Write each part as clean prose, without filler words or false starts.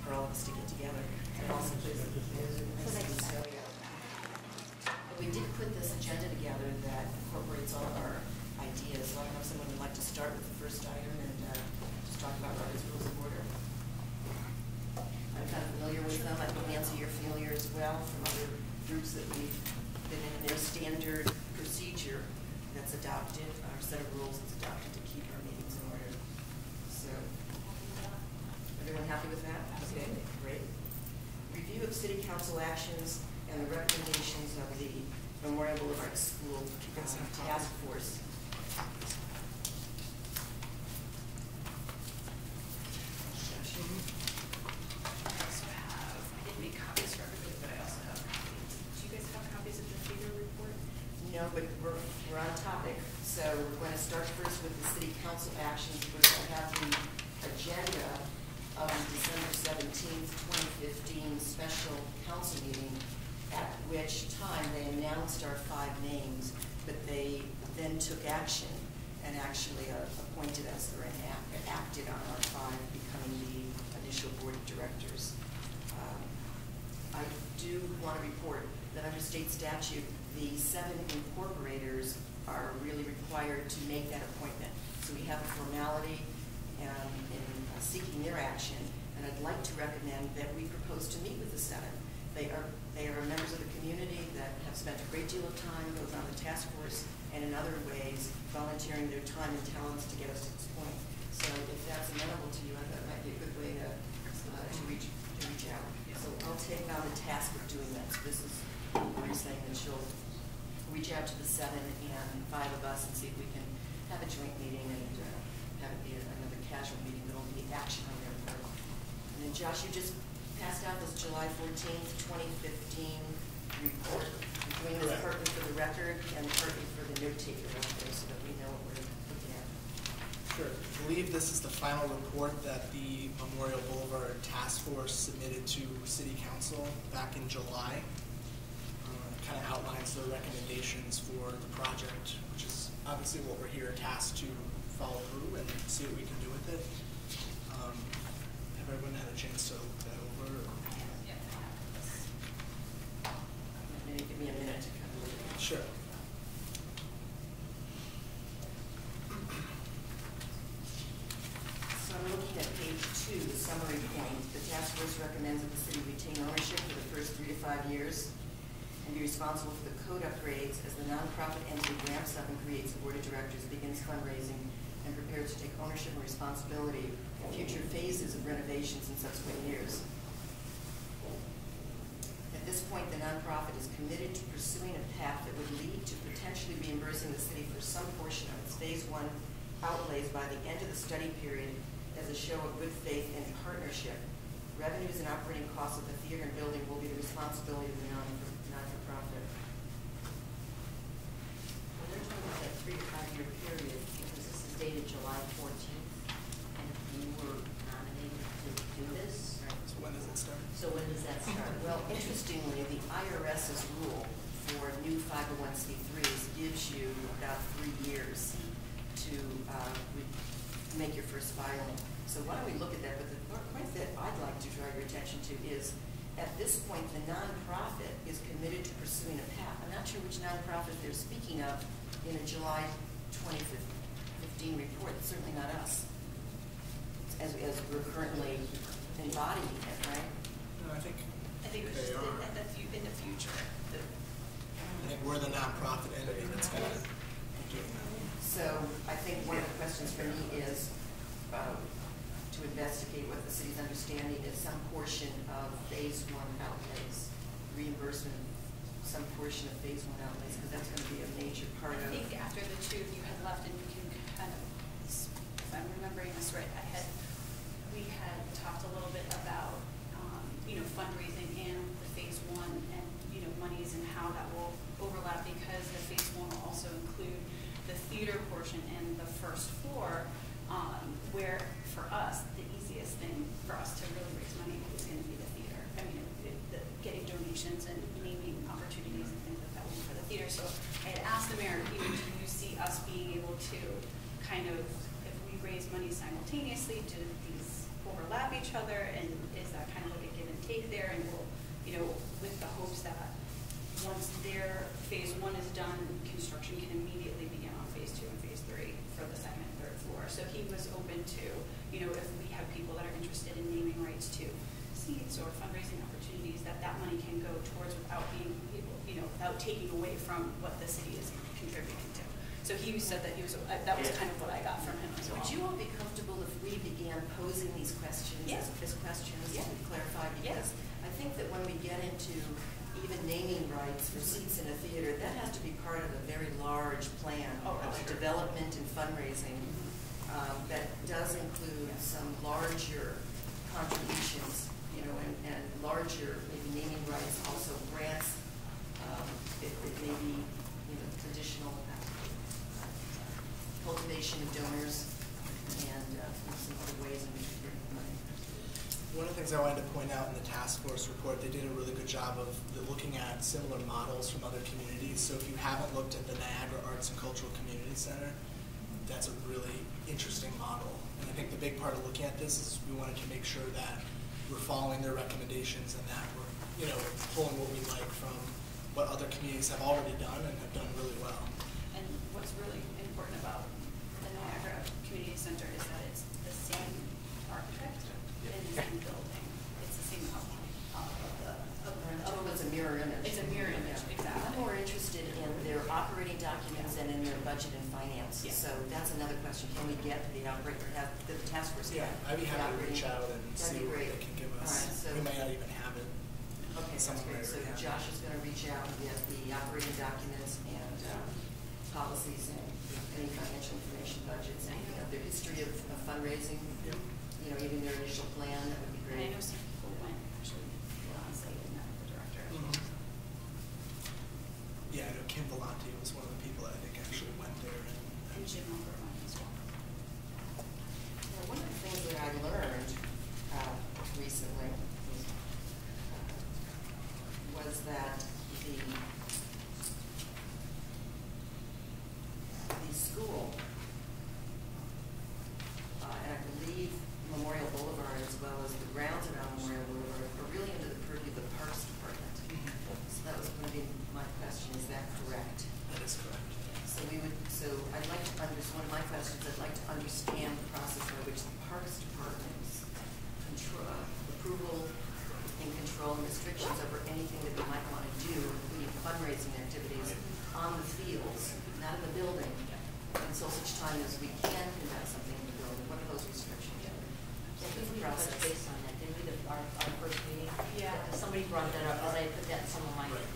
for all of us to get together. And also, we did put this agenda together that incorporates all of our ideas. So I don't know if someone would like to start with the first item and just talk about Robert's Rules of Order. I'm kind of familiar with them. I think Nancy, you're familiar as well from other groups that we've been in. Their standard procedure that's adopted, our set of rules that's adopted to keep our meetings in order. So, everyone happy with that? Okay, great. Review of City Council actions and the recommendations of the Memorial Boulevard School Task Force. No, but we're on topic. So we're going to start first with the City Council actions. We're going to have the agenda of December 17th, 2015 special council meeting, at which time they announced our 5 names, but they then took action and actually appointed us or acted on our 5 becoming the initial board of directors. I do want to report that under state statute, the 7 incorporators are really required to make that appointment. So we have a formality in seeking their action, and I'd like to recommend that we propose to meet with the 7. They are members of the community that have spent a great deal of time both on the task force and in other ways volunteering their time and talents to get us to this point. So if that's amenable to you, I thought it might be a good way to reach out. So I'll take on the task of doing that. So this is what you're saying, that she'll reach out to the 7 and 5 of us and see if we can have a joint meeting and have it be another casual meeting that will be action on their part. And then Josh, you just passed out this July 14th, 2015 report. I'm doing this partly for the record and partly for the note taker out there so that we know what we're looking at. Sure. I believe this is the final report that the Memorial Boulevard Task Force submitted to City Council back in July. Kind of outlines the recommendations for the project, which is obviously what we're here tasked to follow through and see what we can do with it. Have everyone had a chance to look that over? Yeah. Maybe give me a minute to kind of look at it. Sure. So I'm looking at page 2, the summary point. The task force recommends that the city retain ownership for the first 3 to 5 years and be responsible for the code upgrades as the nonprofit entity ramps up and creates a board of directors, begins fundraising, and prepares to take ownership and responsibility for future phases of renovations in subsequent years. At this point, the nonprofit is committed to pursuing a path that would lead to potentially reimbursing the city for some portion of its phase 1 outlays by the end of the study period as a show of good faith and partnership. Revenues and operating costs of the theater and building will be the responsibility of the not-for-profit. Well, they're talking about that 3 to 5 year period because this is dated July 14th, and you were nominated to do this. Right. So when does it start? So when does that start? Well, interestingly, the IRS's rule for new 501c3s gives you about 3 years to make your first filing. So why don't we look at that? But the point that I'd like to draw your attention to is, at this point, the nonprofit is committed to pursuing a path. I'm not sure which nonprofit they're speaking of in a July 2015 report. It's certainly not us, as we're currently embodying it, right? No, I think it was just in the future. I think we're the nonprofit entity that's going to be doing that. So I think one of the questions for me is to investigate what the city's understanding is some portion of phase 1 outlays, reimbursement, some portion of phase 1 outlays, because that's going to be a major part of. I think after the 2 of you had left, and you can kind of, if I'm remembering this right, we had talked a little bit about fundraising and the phase 1 and monies and how that will overlap, because the phase 1 will also include the theater portion and the first floor, where for us the easiest thing for us to really raise money is going to be the theater. I mean, getting donations and naming opportunities and things like that will be for the theater. So I had asked the mayor, do you see us being able to kind of, if we raise money simultaneously, do these overlap each other, and is that kind of once their phase one is done, construction can immediately begin on phase two and phase three for the second and third floor. So he was open to, you know, if we have people that are interested in naming rights to seats or fundraising opportunities, that money can go towards without being able, you know, without taking away from what the city is contributing to. So he said that he was, that was kind of what I got from him as well. Would you all be comfortable if we began posing these questions as questions to clarify? Because I think that when we get into even naming rights for seats in a theater, that has to be part of a very large plan of development and fundraising that does include some larger contributions, you know, and larger maybe naming rights, also grants. It may be, you know, traditional cultivation of donors and some other ways in which we get money. One of the things I wanted to point out in the task force report, they did a really good job of looking at similar models from other communities. So if you haven't looked at the Niagara Arts and Cultural Community Center, that's a really interesting model. And I think the big part of looking at this is we wanted to make sure that we're following their recommendations and that we're, you know, pulling what we like from what other communities have already done and have done really well. And what's really important about the Niagara Community Center is that it's the same architect and the same building. It's the same outline of the. It's a mirror image. It's a mirror image, exactly. I'm more interested in their operating documents and in their budget and finance. Yeah. So that's another question. Can we get the operator, have the task force? Yeah, I'd be happy to reach out and see what they can give us. All right, so, we may not even have it. Okay, that's great. So Josh is going to reach out and get the operating documents and policies and any financial information, budgets, and you know, their history of fundraising. Yep. You know, even their initial plan. That would be And I great. know some people went actually on site and met the director. Yeah, I know Kim Volante was one of the people that I think actually went there. And Jim Lumber went as well. Now, one of the things that I learned recently was that the school, and I believe Memorial Boulevard as well as the grounds around Memorial Boulevard are really under the purview of the Parks Department. So that was going to be my question, is that correct? That is correct. So I'd like to one of my questions, I'd like to understand the process by which the Parks Department's approval and control and restrictions over anything that we might want to do, including fundraising activities on the fields, not in the building, until such time as we can conduct something in the building. What are those restrictions? Yeah, we touched base on that, didn't we, our first meeting? Yeah. Somebody brought that up, because I put that in some of my notes.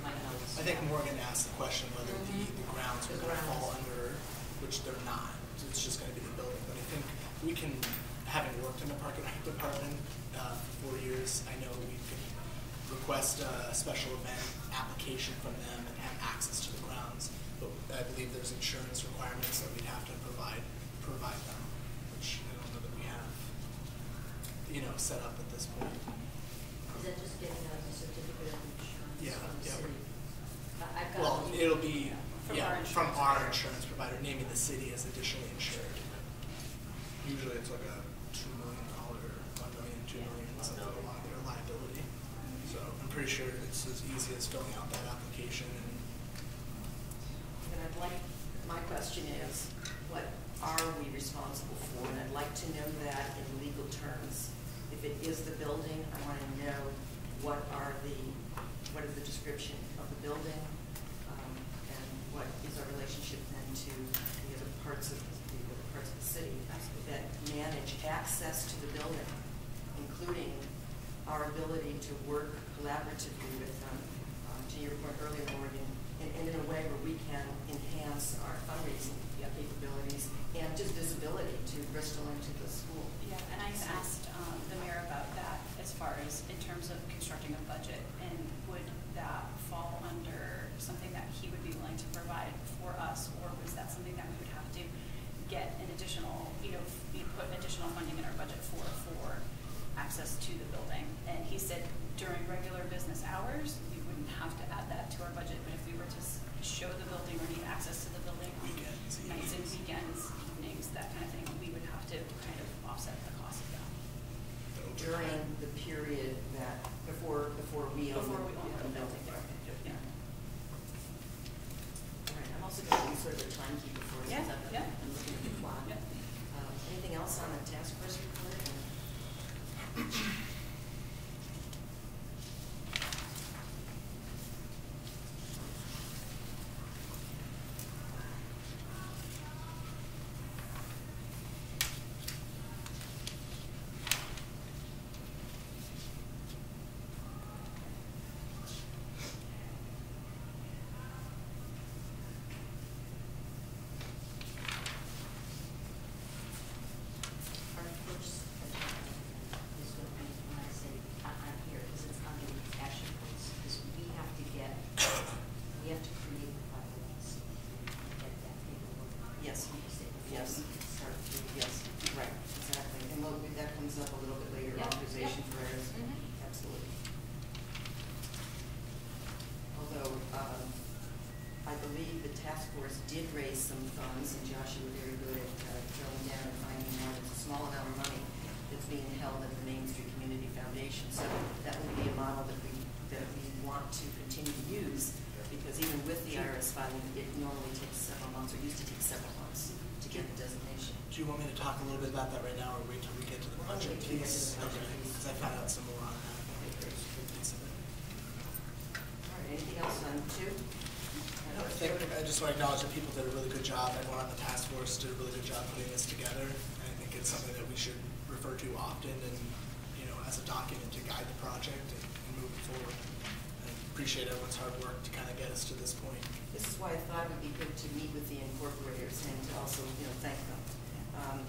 I think Morgan asked the question whether the grounds are going to fall under, which they're not. It's just going to be the building. But I think we can, having worked in the Park and Rec Department for 4 years, I know we could request a special event application from them and have access to the grounds. But I believe there's insurance requirements that we'd have to provide them, which I don't know that we have, you know, set up at this point. Is that just getting a certificate of insurance Yeah, from the yeah. city? I've got. Well, it'll be From our from insurance our insurance provider, naming the city as additionally insured. Usually it's like a $2 million, $1 million, $2 million, something along their liability. So I'm pretty sure it's as easy as filling out that application and. And I'd like, my question is, what are we responsible for? And I'd like to know that in legal terms. If it is the building, I want to know what is the description of the building, and what is our relationship then to the other parts of the city that manage access to the building, including our ability to work collaboratively with them, to your point earlier, Morgan, and in a way where we can enhance our fundraising capabilities and just visibility to Bristol and to the school. Yeah, and I asked the mayor about that as far as in terms of constructing a budget, and would that fall under something that he would be willing to provide for us, or was that something that we would have to get an additional, put additional funding in our budget for access to the building? And he said during regular business hours, we wouldn't have to add that to our budget, but if we were to show the building or need access to the building on Weekends, nights and weekends, evenings, that kind of thing, we would have to kind of offset the cost of that. During the period that before we own Before we own the the building. building. Yeah. timekeeper for us. Yeah, since yeah. I'm looking at the clock. Yeah. Anything else on the task force report? Our first agenda is going to be, when I say, I'm here, because it's on the action points, is we have to create the bylaws and get that paperwork. Yes. Before Yes. we can start doing. Yes, right, exactly. And that comes up a little bit later, Yeah, authorization yeah. for errors. Mhm. Absolutely. Although, I believe the task force did raise some funds, and Josh, you were very good at drilling down and finding out it's a small amount of money that's being held at the Main Street Community Foundation. So that would be a model that we want to continue to use, because even with the IRS filing, it normally takes several months, or used to take several months to get the designation. Do you want me to talk a little bit about that right now, or wait till we get to the Why don't we budget wait till we get to piece? the budget Okay, piece. because I found out some more on that. Okay, great. Good piece of it. All right, anything else on two? I just want to acknowledge that people did a really good job. Everyone on the task force did a really good job putting this together. And I think it's something that we should refer to often and, as a document to guide the project and move it forward. I appreciate everyone's hard work to kind of get us to this point. This is why I thought it would be good to meet with the incorporators and to also, thank them.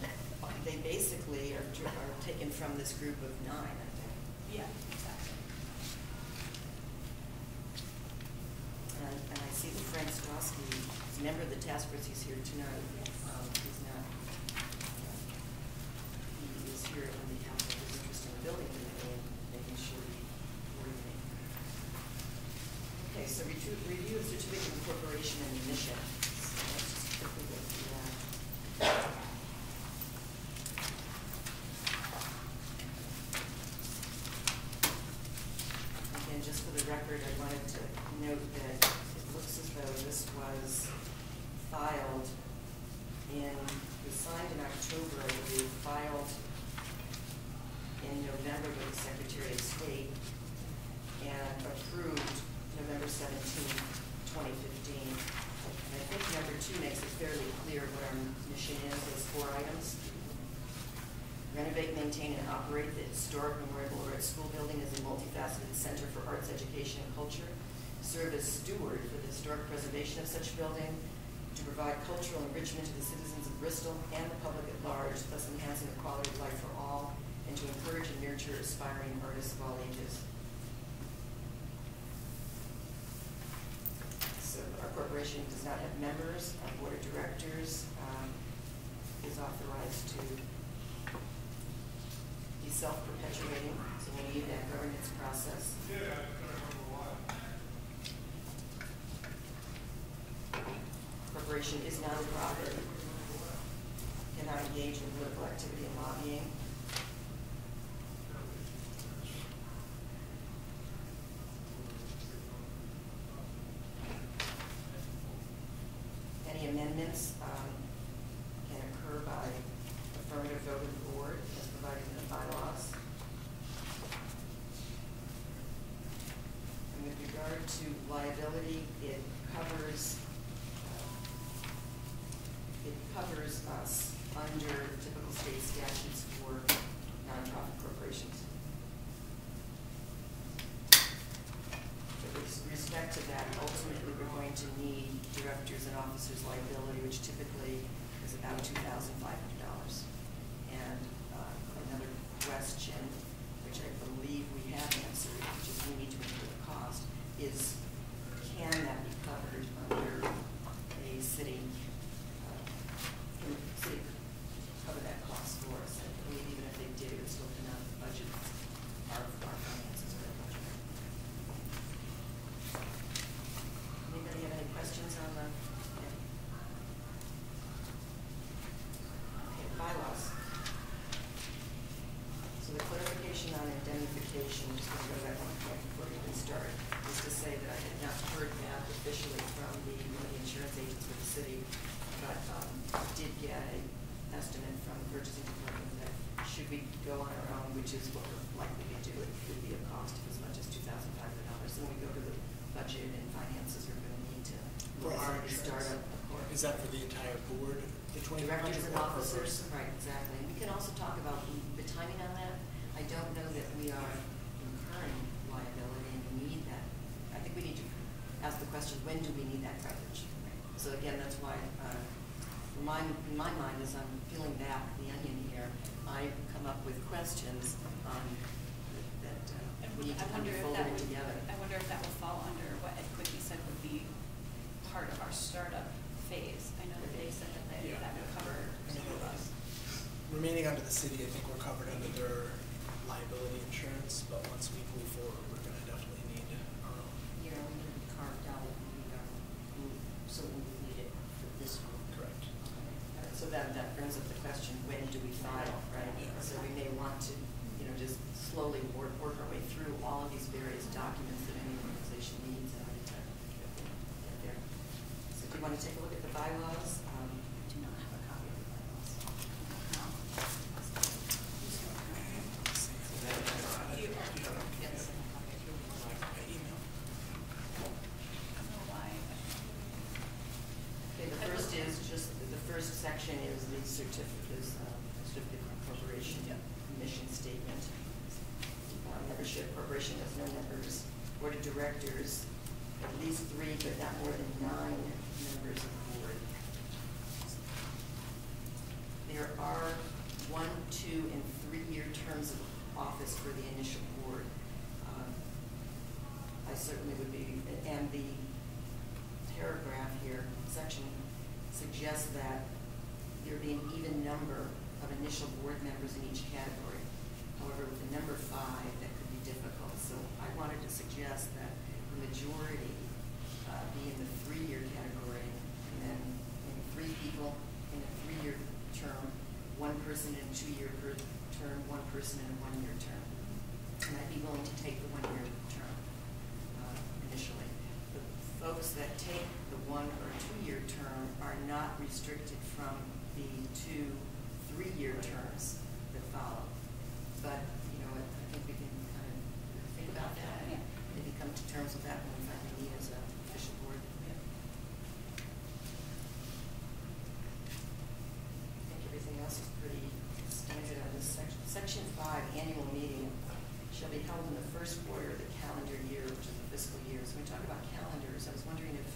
They basically are taken from this group of 9, I think. Yeah, exactly. And I see that Frank Strosky is a member of the task force. He's here tonight. He's not, he is here on behalf of his interest in the building committee and making sure we coordinate. Okay, so review of certificate of incorporation and mission. So let's just quickly go through that. Again, just for the record, I wanted to note that it looks as though this was filed it was signed in October, I believe, filed in November with the Secretary of State, and approved November 17, 2015. And I think number 2 makes it fairly clear what our mission is, those 4 items. Renovate, maintain, and operate the historic Memorial Boulevard School Building as a multifaceted center for arts, education, and culture. Serve as steward for the historic preservation of such building, to provide cultural enrichment to the citizens of Bristol and the public at large, thus enhancing the quality of life for all, and to encourage and nurture aspiring artists of all ages. So our corporation does not have members. Our board of directors is authorized to be self-perpetuating, so we need that governance process. Corporation is nonprofit, cannot engage in political activity and lobbying. Any amendments can occur by affirmative vote of the board as provided in the bylaws. And with regard to liability, it covers us under typical state statutes for nonprofit corporations. With respect to that, ultimately, we're going to need directors and officers liability, which typically is about $2,500. And another question, which I believe we have answered, which is we need to incur the cost, is can that be covered under a city, city cover that cost for us? I believe even if they did, it would still come out of the budget, our finances for the budget. Anybody have any questions on the, okay, bylaws. So the clarification on indemnification, just going to go to that one point before we even start, is to say that I had not heard back officially from one of the insurance agents for the city did get an estimate from the purchasing department that should we go on our own, which is what we're likely to do, it would be a cost of as much as $2,500. When we go to the budget and finances, we're going to need to For our start insurance. up a court. Is that for the entire board, the 2,500? Directors and or per officers, person? right, exactly. And we can also talk about the timing on that. I don't know that we are incurring liability and we need that. I think we need to ask the question, when do we need that coverage? So again, that's why, in my mind, as I'm peeling back the onion here, I come up with questions that we need to kind of fold it together. I wonder if that would fall under what Ed Quickie said would be part of our startup phase. I know that they said that that would cover some of us. Remaining under the city, I think we're covered under their liability insurance, but once we move forward, we're going to definitely need our own. You know, we need to carve out, so we need it for this group. Correct. So that brings up the question, when do we file, right? Yeah. So we may want to, just slowly work our way through all of these various documents that any organization needs in order to get there. So do you want to take a look at the bylaws? I do not have a copy of the bylaws. No. You have it? Yes. By email. I don't know why. Okay, the first section is the certificate of incorporation, mission statement. Membership, corporation has no members. Board of directors, at least 3, but not more than 9 members of the board. There are 1, 2, and 3-year terms of office for the initial board. I certainly would be, and the paragraph here, section, suggests that there be an even number of initial board members in each category. However, with the number 5, that could be difficult. So I wanted to suggest that the majority be in the 3-year category, and then maybe 3 people in a 3-year term, 1 person in a 2-year term, 1 person in a 1-year term. And I'd be willing to take the 1-year term initially. The folks that take the 1 or 2-year term are not restricted from the 2 3-year terms that follow. But, I think we can kind of think about that and maybe come to terms with that when we finally meet as an official board. I think everything else is pretty standard on this section. Section 5, annual meeting shall be held in the first quarter of the calendar year, which is the fiscal year. So when we talk about calendars, I was wondering if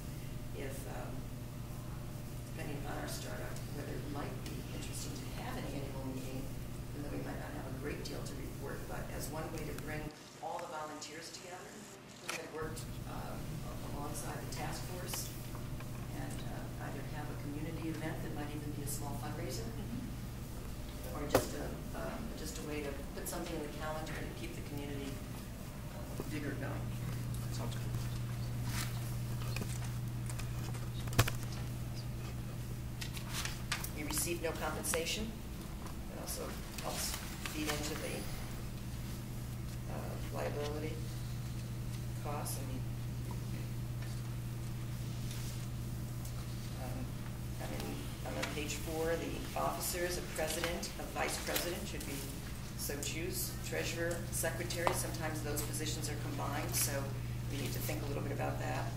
depending on our startup, whether it might be interesting to have an annual meeting, even though we might not have a great deal to report, but as one way to bring all the volunteers together who had worked alongside the task force and either have a community event that might even be a small fundraiser, or just a way to put something in the calendar to keep the community vigor going. Sounds good. You receive no compensation. It also helps feed into the liability costs. I'm on page 4. The officers, a president, a vice president should be so choose. Treasurer, secretary, sometimes those positions are combined, so we need to think a little bit about that.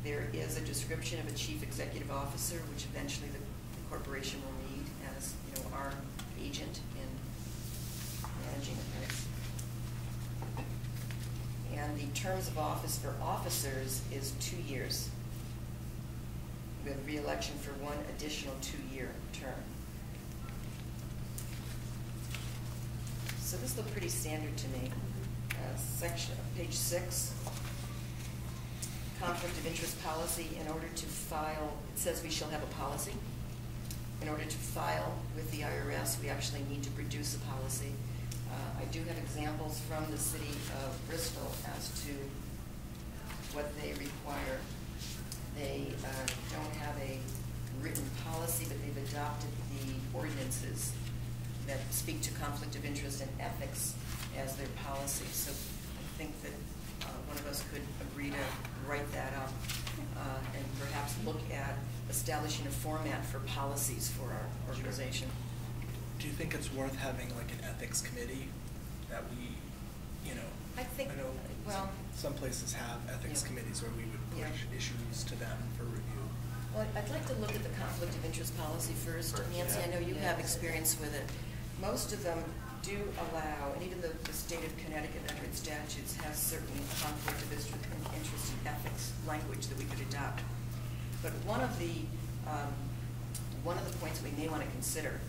There is a description of a chief executive officer, which eventually the corporation will need as our agent in managing affairs. And the terms of office for officers is 2 years, with re-election for 1 additional 2-year term. So this looked pretty standard to me. Page 6. Conflict of interest policy. In order to file, it says we shall have a policy. In order to file with the IRS, we actually need to produce a policy. I do have examples from the city of Bristol as to what they require. They don't have a written policy, but they've adopted the ordinances that speak to conflict of interest and ethics as their policy. So I think that one of us could agree to write that up and perhaps look at establishing establishing a format for policies for our organization. Do you think it's worth having like an ethics committee that we, you know? I think, know well, some places have ethics yeah. committees where we would push Yeah. issues to them for review. well, I'd like to look at the conflict of interest policy first. Nancy, I know you have experience with it. Most of them do allow, and even the state of Connecticut under its statutes has certain conflict of interest and ethics language that we could adopt. But one of the points we may want to consider,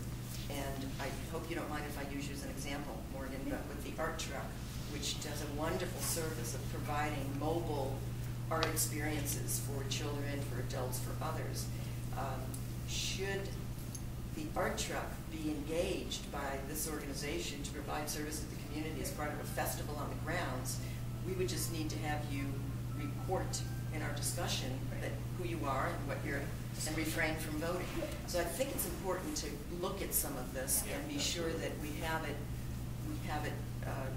and I hope you don't mind if I use you as an example, Morgan, but with the art truck, which does a wonderful service of providing mobile art experiences for children, for adults, for others. Should the art truck be engaged by this organization to provide service to the community as part of a festival on the grounds, we would just need to have you report in our discussion that who you are and what you're, and refrain from voting. So I think it's important to look at some of this and be sure that we have it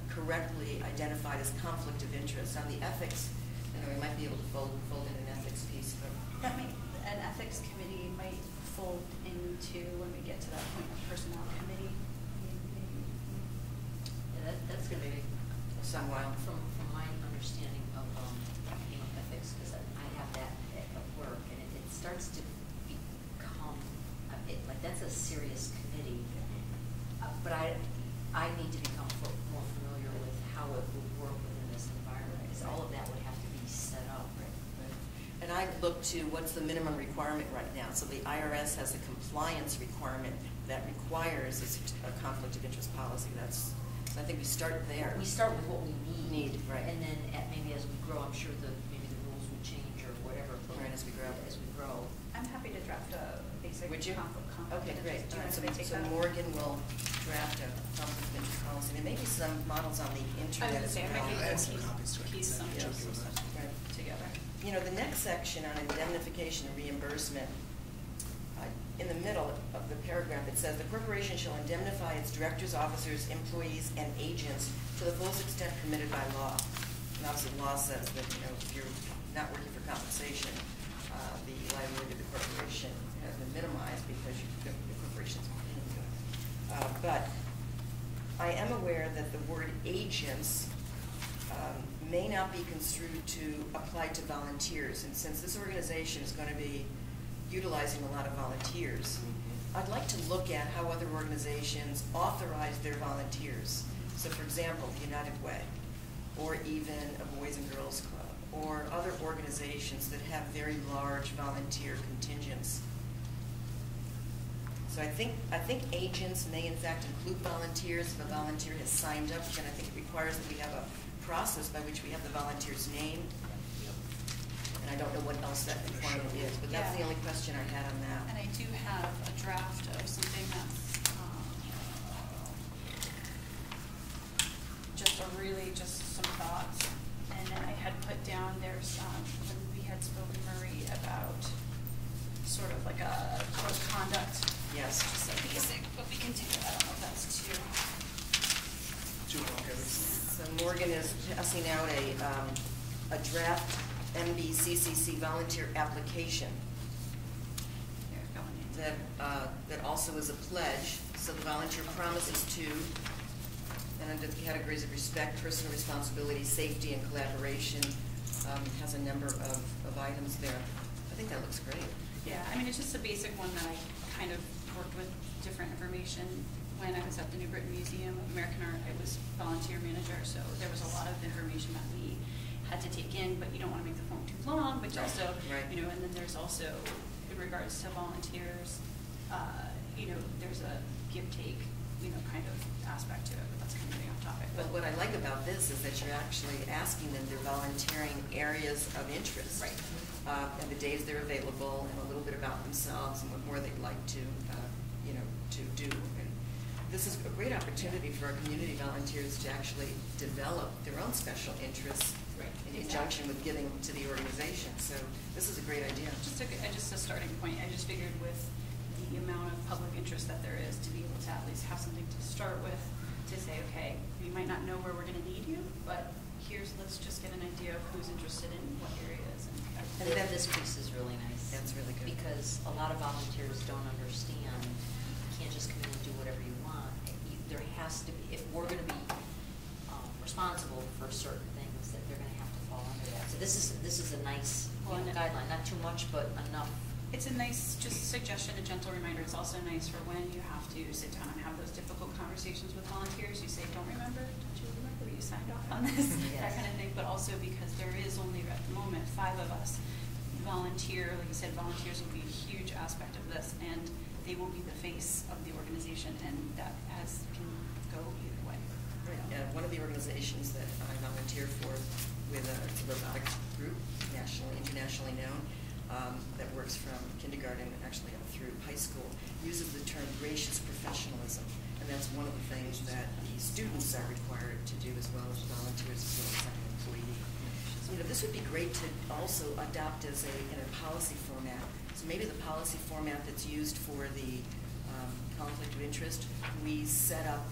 correctly identified as conflict of interest. On the ethics, you know, we might be able to fold in an ethics piece, but That may, an ethics committee might fold into, when we get to that point, a personnel committee. Yeah, that's going to be some while. from my understanding of ethics, because I have that at work, and it starts to become like that's a serious committee. But I need to become more familiar with how it would work within this environment, because all of that would have to be set up. And I look to what's the minimum requirement right now. So the IRS has a compliance requirement that requires a conflict of interest policy. So I think we start there. We start with what we need, right? And then maybe as we grow, I'm sure maybe the rules will change or whatever. Right, as we grow. I'm happy to draft a basic Would you? conflict Okay, of great. interest. Do you All right, want me to take so that? Morgan will draft a conflict of interest policy. There may be some models on the internet I was as gonna say, I well. might be I have able some to copies to it. piece some Yeah. stuff Right. together. You know, the next section on indemnification and reimbursement, in the middle of the paragraph, it says, the corporation shall indemnify its directors, officers, employees, and agents to the fullest extent permitted by law. And obviously, law says that, you know, if you're not working for compensation, the liability of the corporation has been minimized because the corporation's paying you. But I am aware that the word agents may not be construed to apply to volunteers. And since this organization is going to be utilizing a lot of volunteers, I'd like to look at how other organizations authorize their volunteers. So for example, the United Way, or even a Boys and Girls Club, or other organizations that have very large volunteer contingents. So I think agents may in fact include volunteers. If a volunteer has signed up, then I think it requires that we have a process by which we have the volunteer's name. And I don't know what else that requirement is, but that's the only question I had on that. And I do have a draft of something that's just some thoughts. And then I had put down there's when we had spoken, Marie, about sort of like a code of conduct. Yes. Just so basic, but we can do it. I don't know if that's too. So Morgan is passing out a draft MBCCC volunteer application that also is a pledge. So the volunteer promises to, and under the categories of respect, personal responsibility, safety, and collaboration, has a number of items there. I think that looks great. Yeah, I mean, it's just a basic one that I kind of worked with different information. When I was at the New Britain Museum of American Art, I was volunteer manager, so there was a lot of information that we had to take in, but you don't want to make the form too long, which also, you know, and then there's also, in regards to volunteers, you know, there's a give-take, you know, kind of aspect to it, but that's kind of getting off topic. But what I like about this is that you're actually asking them their volunteering areas of interest. Right. And the days they're available, and a little bit about themselves and what more they'd like to, you know, to do. And this is a great opportunity for our community volunteers to actually develop their own special interests in conjunction with giving to the organization. So this is a great idea. Just a starting point. I just figured with the amount of public interest that there is, to be able to at least have something to start with, to say, okay, we might not know where we're going to need you, but let's just get an idea of who's interested in what areas. And then this piece is really nice. That's really good. Because a lot of volunteers don't understand, you can't just come in and do whatever you want. There has to be, if we're gonna be responsible for certain things, that they're gonna have to fall under that. So this is a nice guideline, not too much, but enough. It's a nice, just suggestion, a gentle reminder. It's also nice for when you have to sit down and have those difficult conversations with volunteers. You say, don't you remember you signed off on this, Yes. that kind of thing. But also because there is only at the moment 5 of us volunteer. Like you said, volunteers will be a huge aspect of this, and they will be the face of the organization, and that can go either way. One of the organizations that I volunteer for with a robotics group, internationally known, that works from kindergarten actually up through high school, uses the term gracious professionalism. And that's one of the things that the students are required to do as well as volunteers as well as an employee. So, this would be great to also adopt as in a policy format. So maybe the policy format that's used for the conflict of interest, we set up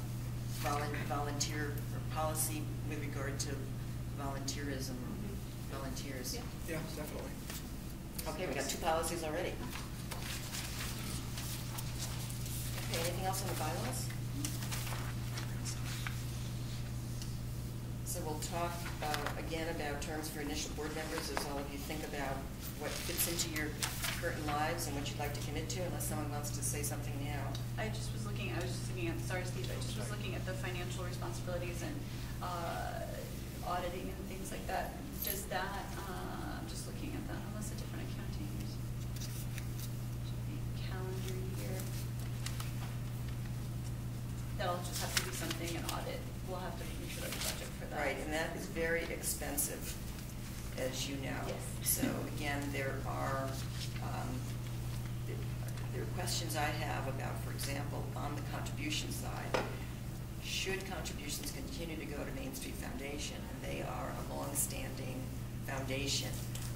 volunteer or policy with regard to volunteerism or volunteers. Yeah, definitely. Okay, we got 2 policies already. Okay, anything else on the bylaws? So we'll talk again about terms for initial board members as all of you think about what fits into your current lives and what you'd like to commit to, unless someone wants to say something now. I was just looking at, sorry Steve, I just was looking at the financial responsibilities and auditing and things like that. Does that, I'm just looking at that, unless a different accounting should be calendar year. That'll just have to be something, an audit. We'll have to make sure there's a budget for that. Right, and that is very expensive, as you know. Yes. So again, there are questions I have about, for example, on the contribution side. Should contributions continue to go to Main Street Foundation? And they are a long-standing foundation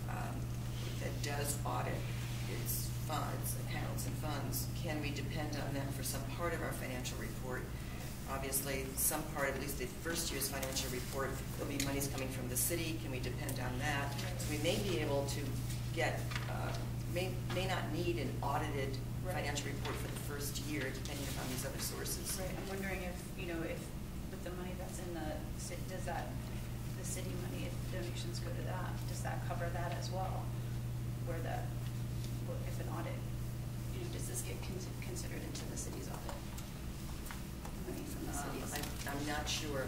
that does audit its funds, accounts and funds. Can we depend on them for some part of our financial report? Obviously, some part, at least the first year's financial report, there'll be monies coming from the city. Can we depend on that? So we may be able to get, may not need an audited financial report for the first year, depending upon these other sources. Right, I'm wondering if, if with the money that's in the city money, if donations go to that, does that cover that as well? If an audit, does this get considered into the city's audit? Money from the cities? I'm not sure.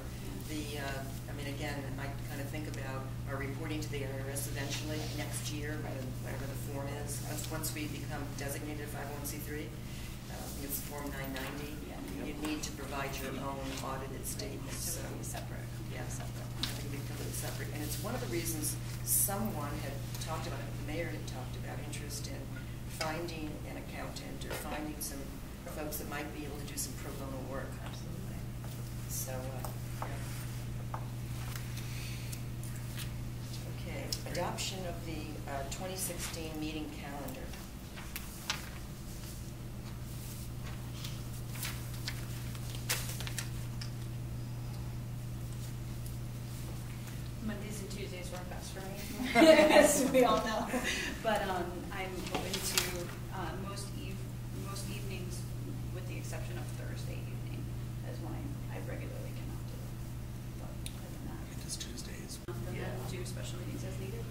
Again, I kind of think about our reporting to the IRS eventually next year, whatever the form is. Once we become designated a 501c3, I think it's Form 990. Yeah. You need to provide your own audited statements. So it'll be separate. Yeah, separate. I think it'll be completely separate. And it's one of the reasons someone had talked about, the mayor had talked about interest in finding an accountant or finding some folks that might be able to do some pro bono work. Absolutely. So, okay, adoption of the 2016 meeting calendar. Mondays and Tuesdays work best for me, as we all know. But I'm open to most evenings, with the exception of Thursday evening, as when I regularly cannot do. But other than that, It is Tuesdays. then we'll do special meetings as needed.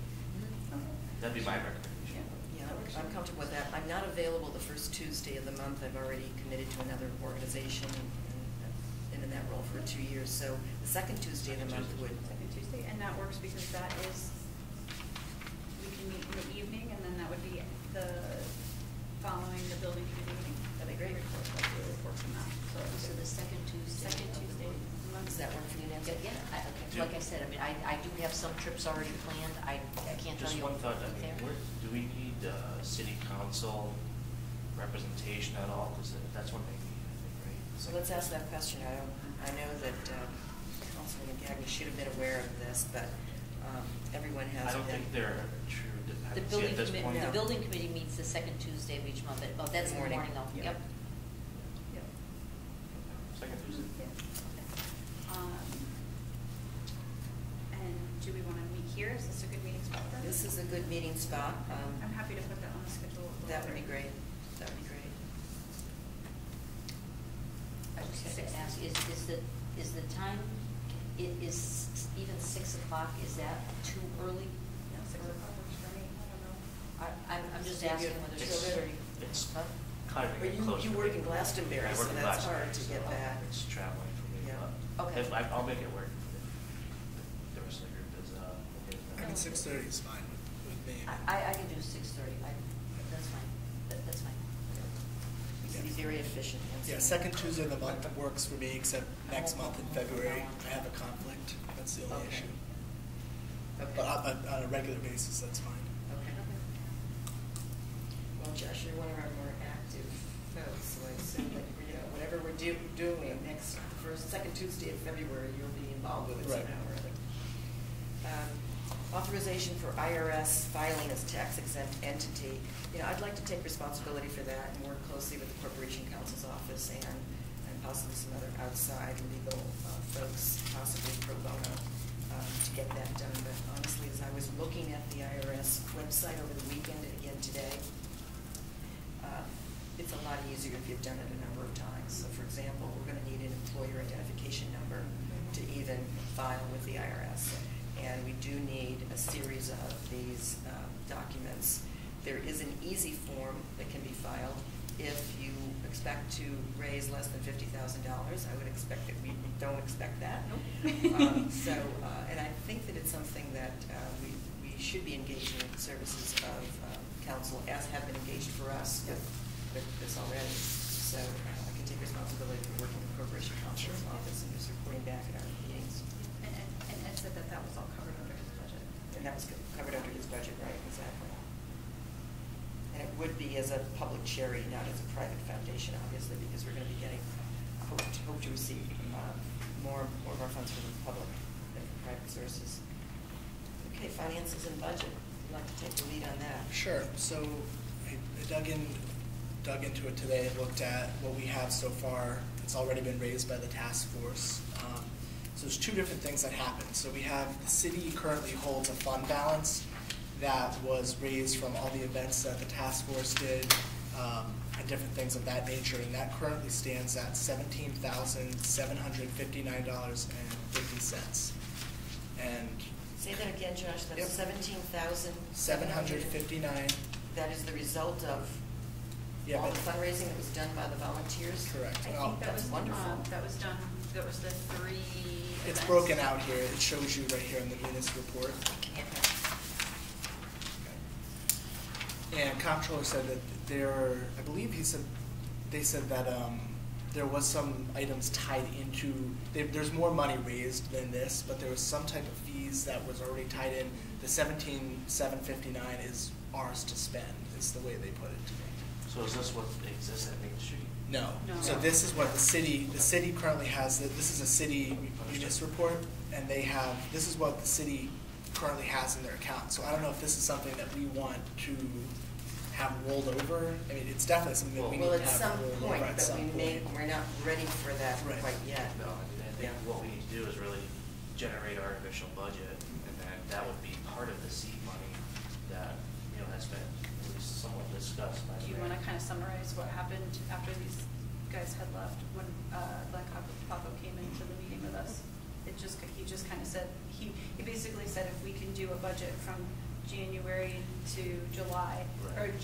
Okay. That'd be my recommendation. Yeah, I'm comfortable with that. I'm not available the first Tuesday of the month. I've already committed to another organization and been in that role for 2 years. So the second Tuesday of the month would. Second Tuesday, and that works because that is, we can meet in the evening, and then that would be the following the building committee meeting. That'd be great. Reports on that. So the second Tuesday. Second Tuesday. Does that work for you, Nancy? Yeah, like I said, I do have some trips already planned. I can't tell Just you. one thought, there. do we need city council representation at all? Because that's one thing, I think, right? So let's ask that question. I know that Councilman Gagnon should have been aware of this, but everyone has. I don't think they're true. The building committee meets the second Tuesday of each month. That's in the morning though. Yep. Yep. Second Tuesday? Yeah. And do we want to meet here? Is this a good meeting spot for This is a good meeting spot. I'm happy to put that on the schedule. That would be great. That would be great. I was just going to ask, is the time, is even 6 o'clock, is that too early? Yeah, 6 o'clock works for me. I don't know. I'm just Steve, asking you- whether so it's. there- It's Huh? kind of But getting close. you for work me. in Glastonbury, I so work in that's hard Glastonbury, to so get back. It's traveling for me. Yeah. But Okay. if I'll make it work if the rest of the group is, okay with I that. mean, 6:30 is fine with me. I can do 6:30, that's fine, that's fine. You can be very efficient. Nancy. Yeah, second Tuesday of the month works for me, except next month in February, I have a conflict. That's the only Okay. issue. Okay. But on a regular basis, that's fine. Okay. Well, Josh, you're one of our more active folks, so I assume that, whatever we're doing second Tuesday of February, you'll be involved with it Right. somehow or other. Authorization for IRS filing as tax exempt entity. I'd like to take responsibility for that and work closely with the Corporation Counsel's office and possibly some other outside legal folks, possibly pro bono, to get that done. But honestly, as I was looking at the IRS website over the weekend and again today, it's a lot easier if you've done it a number of times. So for example, we're going to need an employer identification number to even file with the IRS. And we do need a series of these documents. There is an easy form that can be filed if you expect to raise less than $50,000. I would expect that we don't expect that. Nope. And I think that it's something that we should be engaging in the services of counsel, as have been engaged for us with this already. So I can take responsibility for working with Corporation Counsel's office and just reporting back at our meetings. And Ed said that was all covered under his budget. And that was covered under his budget, right? Exactly. And it would be as a public charity, not as a private foundation, obviously, because we're going to be getting, hope to receive more of our funds from the public than from private sources. Okay, finances and budget. I'd like to take the lead on that. Sure. So I dug into it today and looked at what we have so far. It's already been raised by the task force. So there's two different things that happen. So we have the city currently holds a fund balance that was raised from all the events that the task force did and different things of that nature, and that currently stands at $17,759.50. And Say that again, Josh. That's Yep. 17,759. That is the result of yeah, all but the fundraising that was done by the volunteers? correct. I Oh, think that that's was wonderful. That was done. That was the 3. It's events. broken out here. It shows you right here in the Munis report. And comptroller said that I believe they said that there was some items tied into, there's more money raised than this, but there was some type of fees that was already tied in. The 17,759 is ours to spend, is the way they put it to me. So is this what exists at Main Street? No. No. So this is what the city currently has. This is a city munis report, and this is what the city currently has in their account. So I don't know if this is something that we want to have rolled over. I mean, it's definitely something that we Well, need at to some have rolled point, over at but some point. we're not ready for that Right. quite yet. No, I mean, I think Yeah. what we need to do is really generate our official budget, and then that would be part of the seed money that, has been at least somewhat discussed by the Do you mayor. want to kind of summarize what happened after these guys had left when Glenn Papo came into the meeting with us? He just kind of said, he basically said if we can do a budget from January to July, or Right.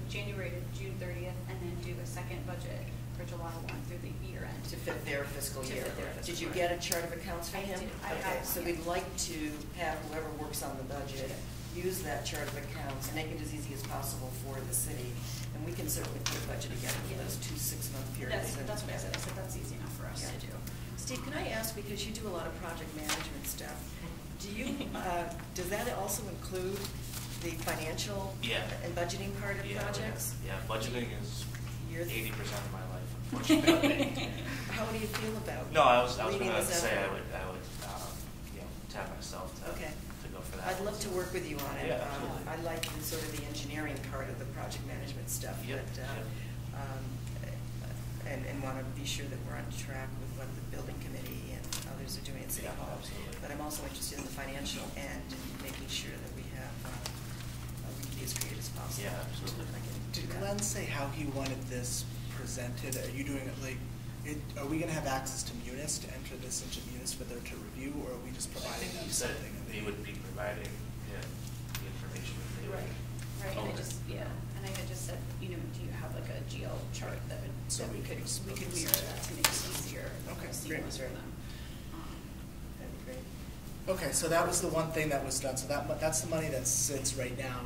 January to June 30th, and then do a second budget for July 1 through the year end. To fit their fiscal To year. fit their Did fiscal you year. get a chart of accounts from I him? did. I have Okay, one, so yeah. we'd like to have whoever works on the budget use that chart of accounts, make it as easy as possible for the city, and we can certainly put a budget together for those 2 6-month periods. That's what I said. I said that's easy enough for us to do. Steve, can I ask, because you do a lot of project management stuff, does that also include the financial Yeah. and budgeting part of projects? Yeah, budgeting is You're- 80% of my life, unfortunately. How do you feel about No, I was leading going to this say I effort? would tap myself to Okay. go for that. I'd love to work with you on it. Yeah, absolutely. I like sort of the engineering part of the project management stuff. Yep, But, and want to be sure that we're on track with what the building committee and others are doing at City Yeah, Hall. absolutely. But I'm also interested in the financial end and making sure that we have, we can be as creative as possible. Yeah, absolutely. Did Glenn say how he wanted this presented? Are you doing it like, are we gonna have access to Munis to enter this into Munis for them to review, or are we just I providing think them he said something? and they would be providing him the information that they would. Right, and I own it. just, yeah, and I had just said, do you have like a GL chart that So we we could can just mirror that to make it easier, Okay, more great. seamless for them. That'd be great. Okay, so that was the one thing that was done. So that's the money that sits right now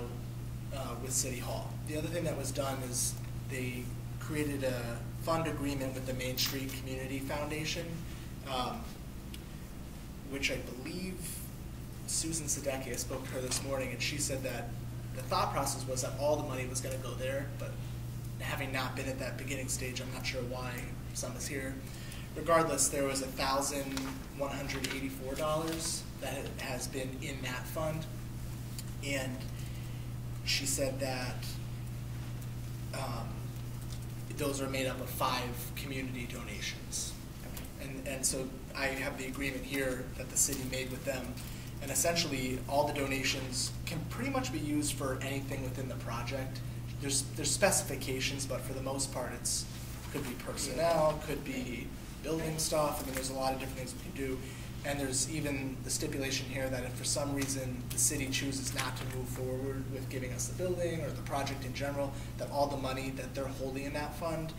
with City Hall. The other thing that was done is they created a fund agreement with the Main Street Community Foundation, which I believe Susan Sadecki, I spoke to her this morning, and she said that the thought process was that all the money was going to go there, but having not been at that beginning stage, I'm not sure why some is here. Regardless, there was $1,184 that has been in that fund, and she said that those are made up of 5 community donations. And so I have the agreement here that the city made with them, and essentially all the donations can pretty much be used for anything within the project. There's specifications, but for the most part could be personnel, could be building stuff. I mean, there's a lot of different things we can do. And there's even the stipulation here that if for some reason the city chooses not to move forward with giving us the building or the project in general, that all the money that they're holding in that fund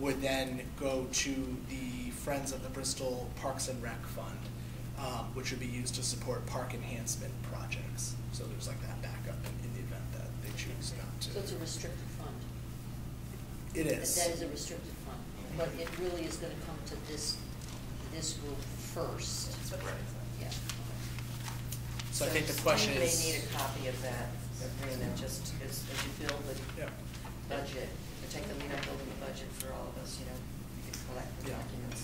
would then go to the Friends of the Bristol Parks and Rec Fund, which would be used to support park enhancement projects. So there's like that backup in the event that they choose not to. So it's a restricted fund? It is. That is a restricted fund, but it really is gonna come to this group first. That's what Right. Yeah. So I think the question You may is. need a copy of that agreement, just as you build the Yeah. budget, particularly when building the budget for all of us, you can collect the Yeah. documents.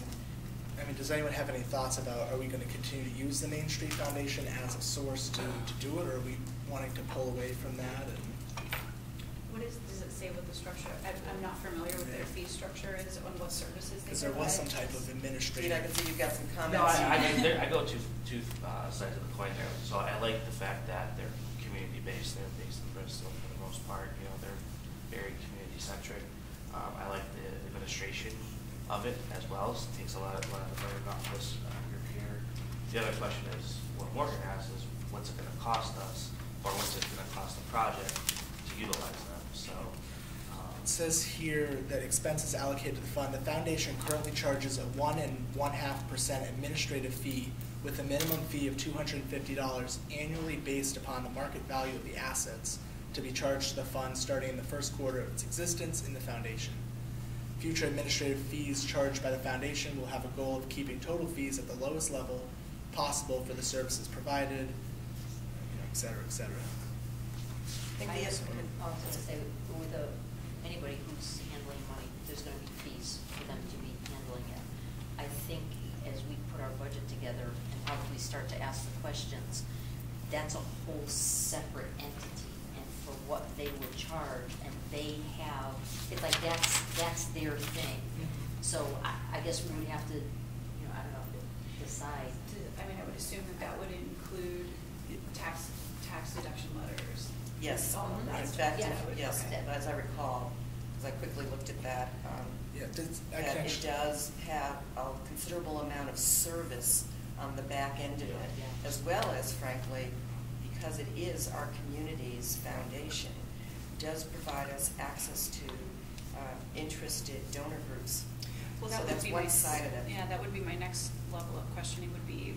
I mean, does anyone have any thoughts about, are we going to continue to use the Main Street Foundation as a source to do it, or are we wanting to pull away from that? And does it say what the structure, I'm not familiar with their fee structure is, on what services they provide. because there was some type of Steve, administrative. I can see you've got some comments. No, I go two sides of the coin there. So I like the fact that they're community-based. They're based in Bristol for the most part. They're very community-centric. I like the administration of it as well. So it takes a lot of the burden off this group here. The other question is, what Morgan asked is, what's it going to cost us, or what's it going to cost the project to utilize them? So. It says here that expenses allocated to the fund, the foundation currently charges a 1 1/2% administrative fee with a minimum fee of $250 annually based upon the market value of the assets to be charged to the fund starting in the first quarter of its existence in the foundation. Future administrative fees charged by the foundation will have a goal of keeping total fees at the lowest level possible for the services provided, et cetera, et cetera. I was gonna say, with anybody who's handling money, there's gonna be fees for them to be handling it. I think as we put our budget together and probably start to ask the questions, that's a whole separate entity, and for what they will charge, and they have, it's like that's their thing. So I guess we would have to, I don't know, decide. I would assume that would include tax deduction letters. Yes, All of that. in fact, Yeah. yes, Okay. as I recall, because I quickly looked at that, Yeah, I that can it actually. does have a considerable amount of service on the back end of it, Yeah. as well as, frankly, because it is our community's foundation, does provide us access to interested donor groups. Well, So that would that's be one my side of it. Yeah, that would be my next level of questioning would be,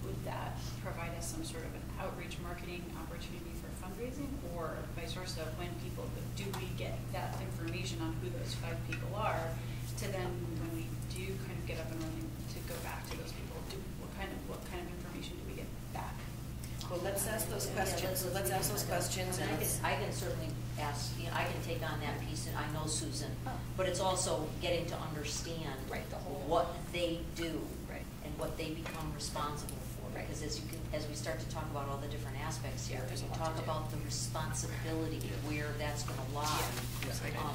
would that provide us some sort of an outreach marketing opportunity for fundraising, or vice versa, when people, do we get that information on who those 5 people are, to then, when we do kind of get up and running, to go back to those people, what kind of information do we get back? Well, let's ask those Yeah, questions. Let's ask those questions. I and mean, let's- I can certainly ask, I can take on that piece, and I know Susan, Oh. but it's also getting to understand Right, the whole- what they do Right. and what they become responsible for. Right. Because as we start to talk about all the different aspects here, Yeah, there's a and lot talk to do. about the responsibility, where that's going to lie.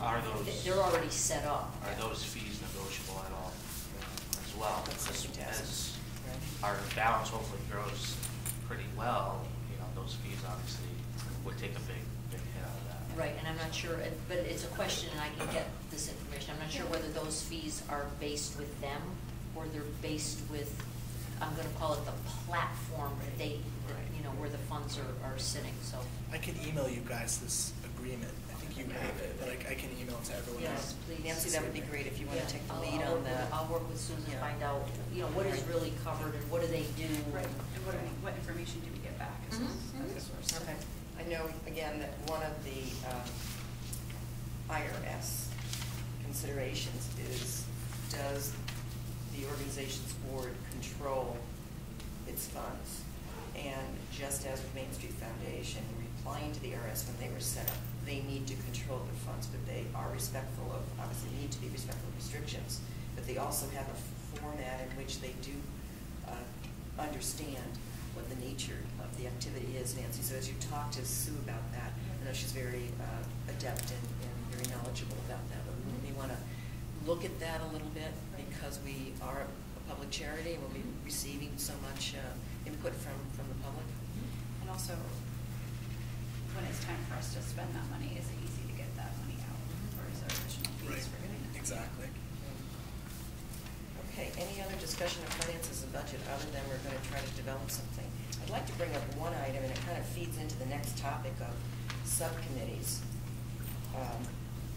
Are those- They're already set up. Are those fees negotiable at all as well? That's Because what we as right. our balance hopefully grows pretty well, those fees obviously would take a big hit out of that. Right, and I'm not sure, but it's a question, and I can get this information. I'm not sure whether those fees are based with them or they're based with, I'm going to call it the platform that they, you know, where the funds are sitting, so. I can email you guys this agreement. I think you have it, but I can email it to everyone else. Yes, please. Nancy, that would be great if you want to take the lead I'll on that. I'll work with Susan to Yeah. find out, you know, what is really covered and what do they do. Right, and what information do we get back as Mhm, a source? Okay. I know, again, that one of the IRS considerations is, does the organization's board control its funds? And just as with Main Street Foundation, replying to the IRS when they were set up, they need to control their funds, but they are respectful of, obviously need to be respectful of restrictions, but they also have a format in which they do understand what the nature of the activity is, Nancy. So as you talk to Sue about that, I know she's very adept and very knowledgeable about that, but we may want to look at that a little bit because we are a public charity and we'll be receiving so much input from the public. And also, when it's time for us to spend that money, is it easy to get that money out? Or is there additional Right, fees for getting it? exactly. Okay, any other discussion of finances and budget other than we're going to try to develop something? I'd like to bring up one item, and it kind of feeds into the next topic of subcommittees.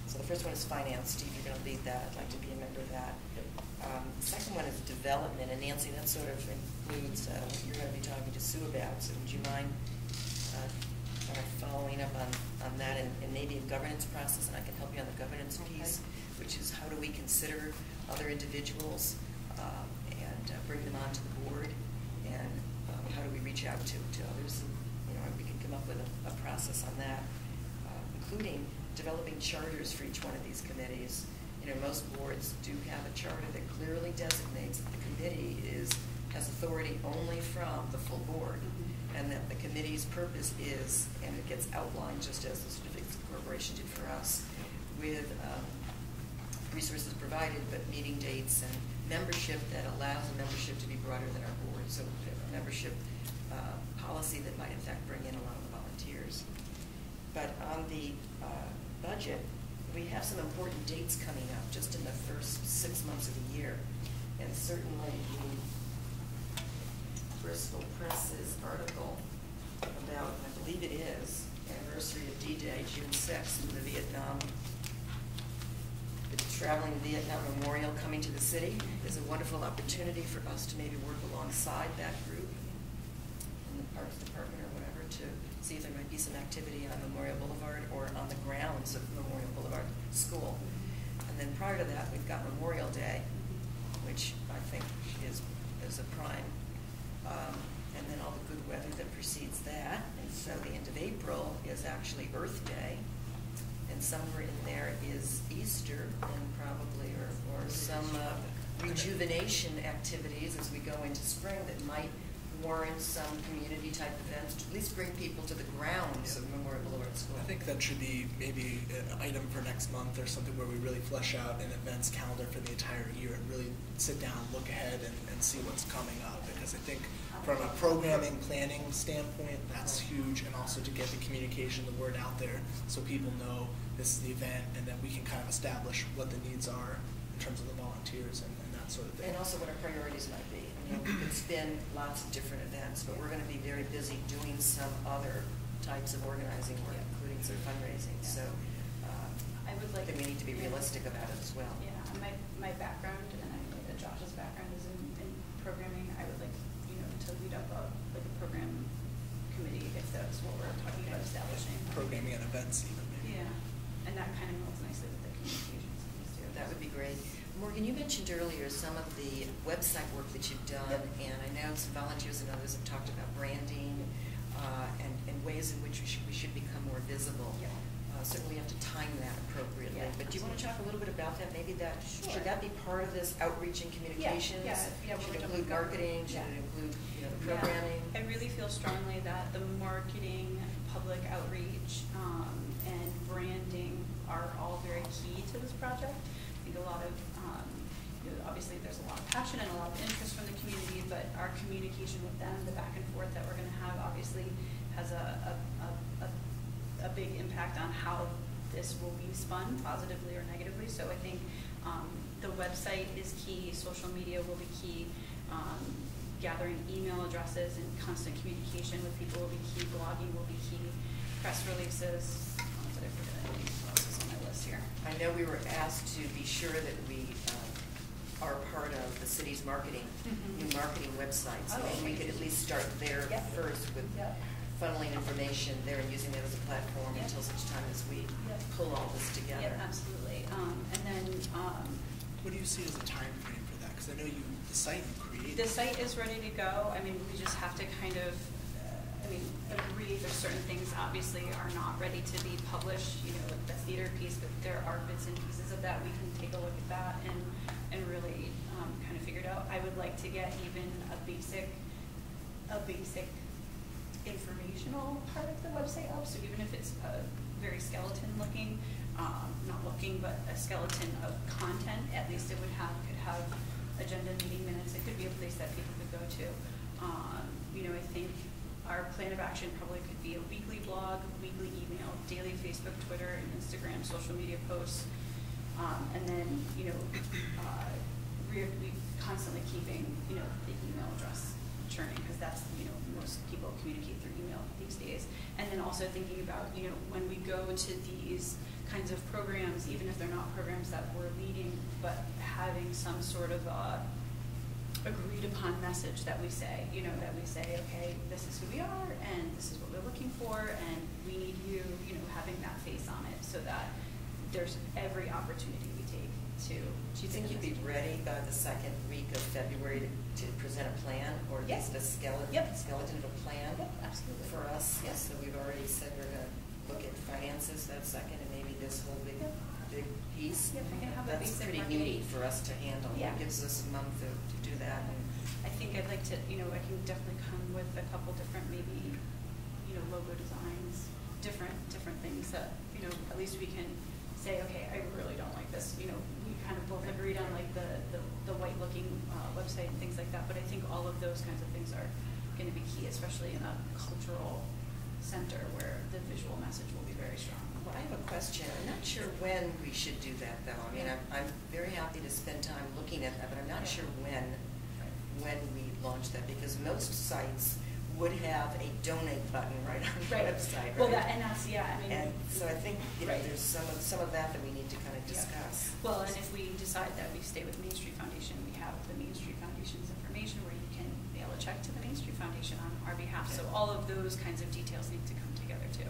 So the first one is finance. Steve, you're going to lead that. I'd like to be a member of that. The second one is development, and Nancy, that sort of includes what you're going to be talking to Sue about. So would you mind kind of following up on that and maybe a governance process, and I can help you on the governance piece, which is how do we consider other individuals and bring them onto the board, and how do we reach out to others, and we can come up with a process on that, including developing charters for each one of these committees. Most boards do have a charter that clearly designates that the committee has authority only from the full board, and that the committee's purpose is, and it gets outlined just as the certificates of incorporation did for us, with resources provided, but meeting dates and membership that allows a membership to be broader than our board. So a membership policy that might in fact bring in a lot of the volunteers. But on the budget, we have some important dates coming up just in the first 6 months of the year. And certainly the Bristol Press's article about, I believe it is, anniversary of D-Day, June 6th, the Traveling Vietnam Memorial coming to the city is a wonderful opportunity for us to maybe work alongside that group in the Parks Department or whatever to see if there might be some activity on Memorial Boulevard or on the grounds of Memorial Boulevard School. And then prior to that, we've got Memorial Day, which I think is a prime. And then all the good weather that precedes that. And so the end of April is actually Earth Day. And somewhere in there is Easter and probably, or some rejuvenation activities as we go into spring that might warrant some community type events to at least bring people to the grounds of Memorial Boulevard School. I think that should be maybe an item for next month or something where we really flesh out an events calendar for the entire year and really sit down, look ahead, and see what's coming up. Because I think from a programming, planning standpoint, that's huge, and also to get the communication, the word out there so people know this is the event, and then we can kind of establish what the needs are in terms of the volunteers and that sort of thing. And also what our priorities might be. We could spin lots of different events, but we're going to be very busy doing some other types of organizing work, including some fundraising. So I would like. I think we need to be realistic about it as well. Yeah, my background, and I know that Josh's background is in programming. I would like, to lead up a program committee if that's what we're talking about establishing. Programming and events even maybe. Yeah, and that kind of melds nicely with the communications piece too. That would be great. Morgan, you mentioned earlier some of the website work that you've done, and I know some volunteers and others have talked about branding and ways in which we should become more visible. Yeah. Certainly we have to time that appropriately. Yeah, but do you want to talk a little bit about that? Maybe that Sure. should that be part of this outreach and communications? Yeah, Should we're it include marketing? Should yeah. it include the programming? Yeah. I really feel strongly that the marketing, public outreach, and branding are all very key to this project. I think a lot of, obviously there's a lot of passion and a lot of interest from the community, but our communication with them, the back and forth that we're going to have, obviously has a big impact on how this will be spun, positively or negatively. So I think the website is key, social media will be key, gathering email addresses and constant communication with people will be key, blogging will be key, press releases. Did I forget anything else is on my list here? I know we were asked to be sure that we are part of the city's marketing, new marketing website. So maybe we could at least start there first with funneling information there and using that as a platform until such time as we pull all this together. Yeah, absolutely. And then What do you see as a time frame for that? Because I know the site you created. the site is ready to go. I mean, we just have to kind of, agree there's certain things obviously are not ready to be published, like the theater piece, but there are bits and pieces of that. We can take a look at that and really kind of figure it out. I would like to get even a basic informational part of the website up. So even if it's a very skeleton looking, not looking, but a skeleton of content, at least could have agenda, meeting minutes. It could be a place that people could go to. I think our plan of action probably could be a weekly blog, weekly email, daily Facebook, Twitter, and Instagram social media posts, and then we're constantly keeping the email address churning, because that's most people communicate through email these days. And then also thinking about when we go to these kinds of programs, even if they're not programs that we're leading, but having some sort of agreed upon message that we say, okay, this is who we are and this is what we're looking for, and we need you, having that face on it, so that there's every opportunity we take to. Do you think you'd be ready by the second week of February to present a plan, or at least a skeleton of a plan? Yep, absolutely. For us? Yes. So we've already said we're going to look at finances that second, and maybe this whole big piece. Yep, I can have a That's basic pretty marketing. meaty for us to handle. Yeah. It gives us a month to do that. And I think I'd like to, I can definitely come with a couple different, maybe, logo designs, different things that, at least we can say, okay, I really don't like this. We kind of both agreed on like the white looking website and things like that. But I think all of those kinds of things are going to be key, especially in a cultural center where the visual message will be very strong. well, I have a question. I'm not sure when we should do that, though. I mean, I'm very happy to spend time looking at that, but I'm not sure when we launch that, because most sites would have a donate button right on the website, right? Well, and so I think there's some of that we need to kind of Yeah. discuss. Well, and if we decide that we stay with Main Street Foundation, we have the Main Street Foundation's information where you can mail a check to the Main Street Foundation on our behalf. So all of those kinds of details need to come together too.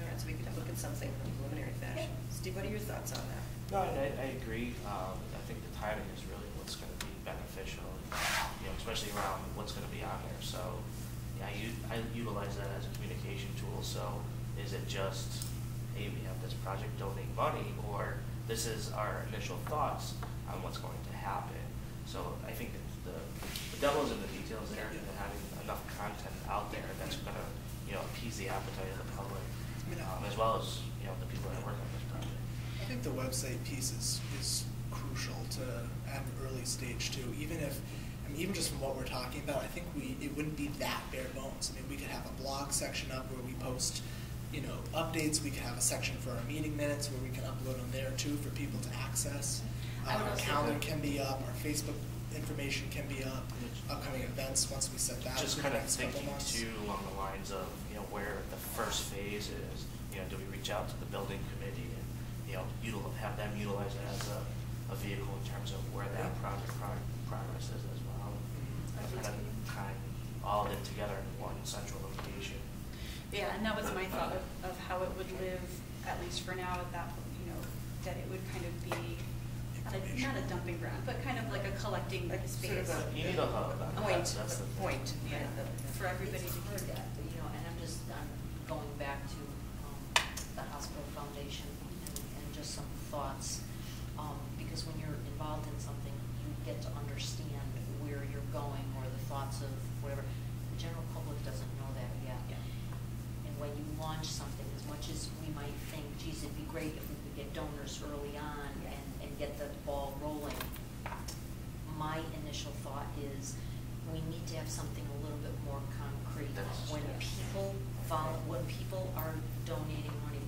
All right, so we could look at something in preliminary fashion. Steve, what are your thoughts on that? No, I agree. I think the timing is really what's going to be beneficial, especially around what's going to be on there. So, I utilize that as a communication tool. So, is it just, hey, we have this project, donate money, or this is our initial thoughts on what's going to happen? So, I think the devil's in the details there, and having enough content out there that's going to, appease the appetite of the public, as well as the people that work on this project. I think the website piece is crucial at an early stage too. Even just from what we're talking about, I think it wouldn't be that bare bones. I mean, we could have a blog section up where we post, updates. We could have a section for our meeting minutes where we can upload them there too for people to access. Our calendar can be up. Our Facebook information can be up. Upcoming events once we set that. Just for kind the of next couple thinking months. too along the lines of where the first phase is. Do we reach out to the building committee and have them utilize it as a vehicle in terms of where that project progress is as well. Kind of tying all of it together in one central location. Yeah, and that was my thought of how it would live, at least for now, at that, that it would kind of be not a dumping ground, but kind of like a collecting space. You need a hub. That's the point. Yeah, for everybody to heard hear. that, but and I'm going back to the hospital foundation and just some thoughts, because when you're involved in something, you get to understand where you're going or the thoughts of whatever. The general public doesn't know that yet. Yeah. And when you launch something, as much as we might think, geez, it'd be great if we could get donors early on and get the ball rolling, my initial thought is we need to have something a little bit more concrete. When people when people are donating money,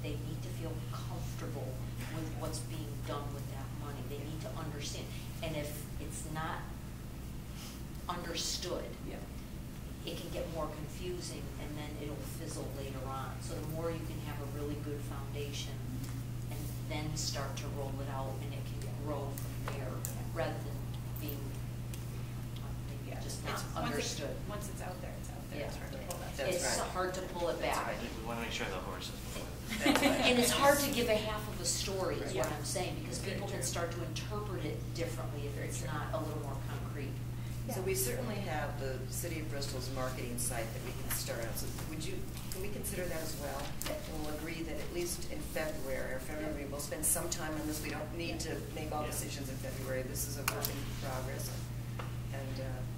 they need to feel comfortable with what's being done with that money. They need to understand. And if it's not understood, it can get more confusing, and then it'll fizzle later on. So the more you can have a really good foundation and then start to roll it out, and it can grow from there rather than being just not understood. Once it's out there, it's out there. Yeah. It's hard to pull that. That's It's right. hard to pull it back. We want to make sure the horse is before. And it's hard to give a half of a story, is what Yeah. I'm saying, because people can start to interpret it differently if it's not a little more concrete. So we certainly have the City of Bristol's marketing site that we can start out. So can we consider that as well? And we'll agree that at least in February, we'll spend some time on this. We don't need to make all decisions in February. This is a work in progress.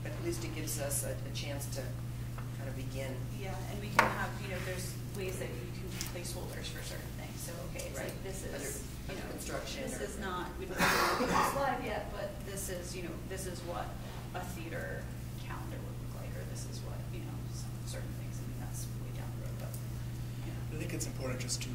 But at least it gives us a chance to kind of begin. Yeah, and we can have, there's ways that you can do placeholders for certain things. So, okay, it's Right. like this is, Under construction this or- is not, we don't have this live yet, but this is, this is what a theater calendar would look like, or this is what, some certain things. I mean, that's way down the road, but, I think it's important just to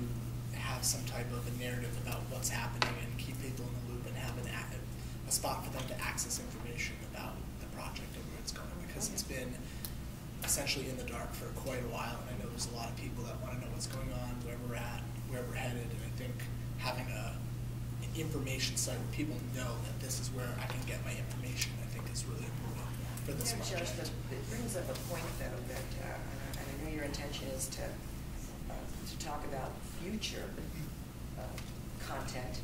have some type of a narrative about what's happening and keep people in the loop and have a spot for them to access information about the project and where it's going, because it's been essentially in the dark for quite a while, and I know there's a lot of people that want to know what's going on, where we're at, where we're headed, and I think having an information site where people know that this is where I can get my information, I think is really important for this Yeah, Josh, project. it brings up a point, though, that, and I know your intention is to talk about future content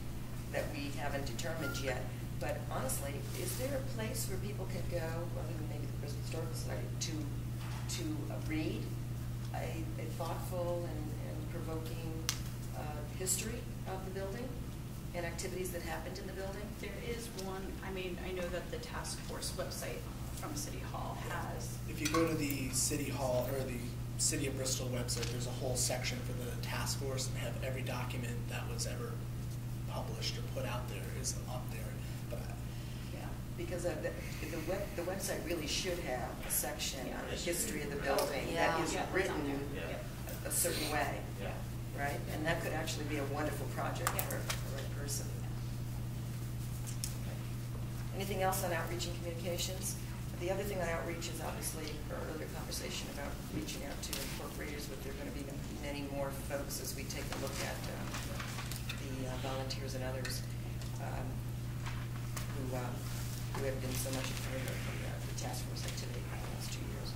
that we haven't determined yet, but honestly, is there a place where people can go, other than maybe the Bristol Historical Society, to read a thoughtful and provoking history of the building and activities that happened in the building? there is one, I know that the task force website from City Hall has, If you go to the City Hall or the City of Bristol website, there's a whole section for the task force, and have every document that was ever published or put out there is up there. But Because the website really should have a section on the history of the building Yeah. that is Yeah. written Yeah. a certain way, Yeah. right? And that could actually be a wonderful project Yeah. for the right person. Anything else on outreach and communications? The other thing on outreach is obviously our earlier conversation about reaching out to incorporators, but there are going to be many more folks as we take a look at the volunteers and others who have been so much a part of the task force activity in the last 2 years.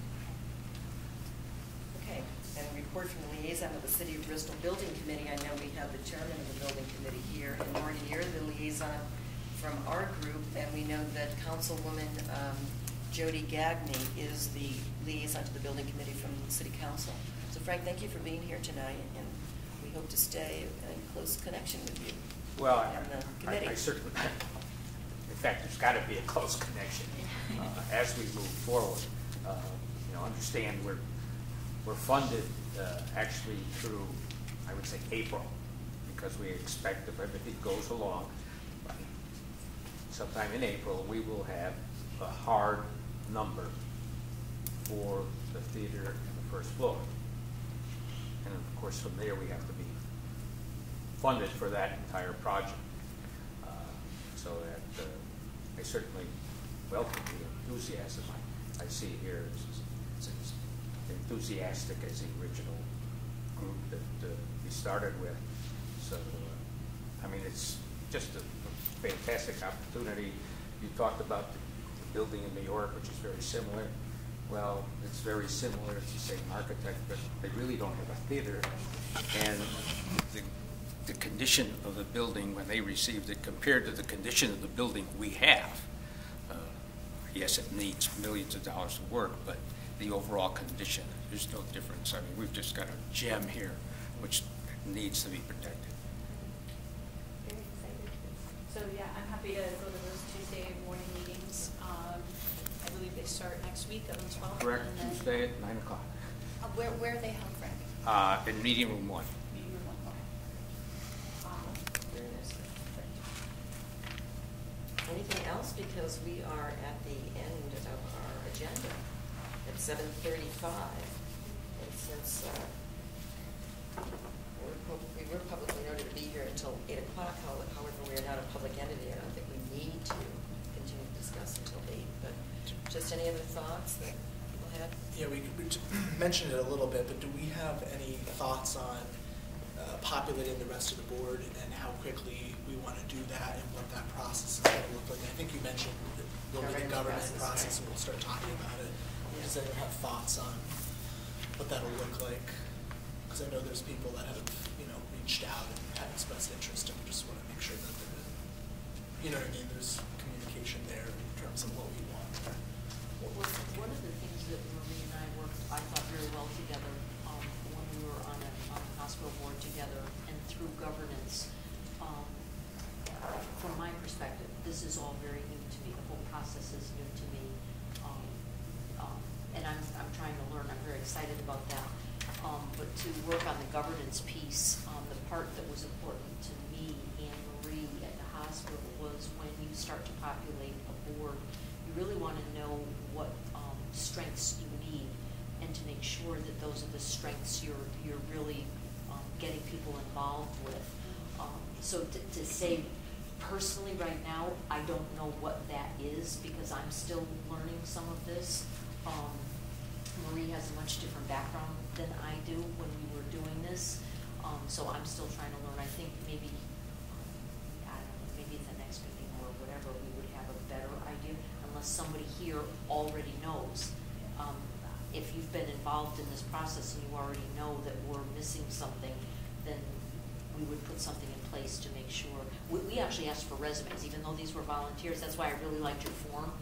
Okay, and a report from the liaison of the City of Bristol Building Committee. I know we have the chairman of the building committee here, and Morgan, you're the liaison from our group, and we know that Councilwoman Jody Gagney is the liaison to the building committee from the City Council. So Frank, thank you for being here tonight, and we hope to stay in close connection with you. Well, and the committee. I certainly, in fact, there's got to be a close connection as we move forward. Understand we're funded actually through, I would say, April, because we expect if everything goes along, by sometime in April, we will have a hard number for the theater and the first floor. And of course, from there, we have to be funded for that entire project. So that I certainly welcome the enthusiasm I see here. It's as enthusiastic as the original group that we started with. So, it's just a fantastic opportunity. You talked about the building in New York, which is very similar. Well, it's very similar. It's the same architect, but they really don't have a theater. And the condition of the building when they received it compared to the condition of the building we have, yes, it needs millions of dollars of work, but the overall condition, there's no difference. We've just got a gem here which needs to be protected. very excited. So yeah, I'm happy to go to those Tuesday morning meetings. I believe they start next week on the 12th. Correct, and then- Tuesday at 9 o'clock. Where are they held, Frank? In meeting room 1. Meeting room 1, okay. Very nice. Anything else? Because we are at the end of our agenda at 7:35. And since we were publicly noted to be here until 8 o'clock, however, we are not a public entity. I don't think we need to continue to discuss until 8, but just any other thoughts that people had? Yeah, we mentioned it a little bit, but do we have any thoughts on populating the rest of the board and how quickly we want to do that and what that process is going to look like? I think you mentioned that there'll be the government process and we'll start talking about it. Does anyone have thoughts on what that'll look like? Because I know there's people that have, reached out and have expressed interest, and we just want to make sure that there's communication there in terms of what we want. One of the things that Marie and I worked, I thought, very well together when we were on the hospital board together and through governance. From my perspective, this is all very new to me. The whole process is new to me, and I'm trying to learn. I'm very excited about that. But to work on the governance piece, the part that was important to me and Marie at the hospital was when you start to populate a board, you really want to know what strengths you need, and to make sure that those are the strengths you're really getting people involved with. So to say personally right now, I don't know what that is because I'm still learning some of this. Marie has a much different background than I do when we were doing this, so I'm still trying to learn. I think maybe, I don't know, maybe at the next meeting or whatever, we would have a better idea, unless somebody here already knows. If you've been involved in this process and you already know that we're missing something, then we would put something in place to make sure. We actually asked for resumes, even though these were volunteers. That's why I really liked your form.